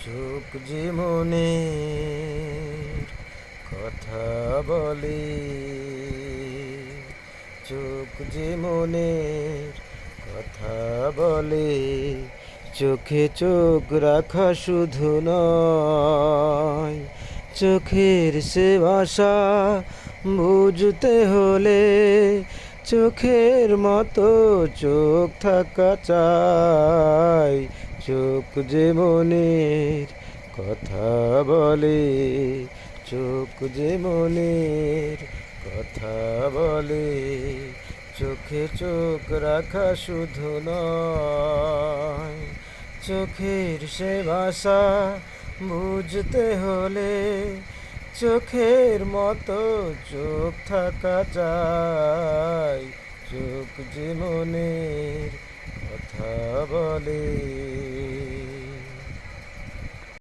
চোখ যে মনের কথা বলে, চোখ যে মনের কথা বলে। চোখে চোখ রাখা শুধু নয়, চোখের সে ভাষা বুঝতে হলে চোখের মতো চোখ থাকা চাই। চোখ যে মনের কথা বলে, চোখ যে মনের কথা বলে। চোখে চোখ রাখা শুধু নয়, চোখের সে ভাষা বুঝতে হলে চোখের মতো চোখ থাকা চাই। চোখ যে মনের কথা বলে।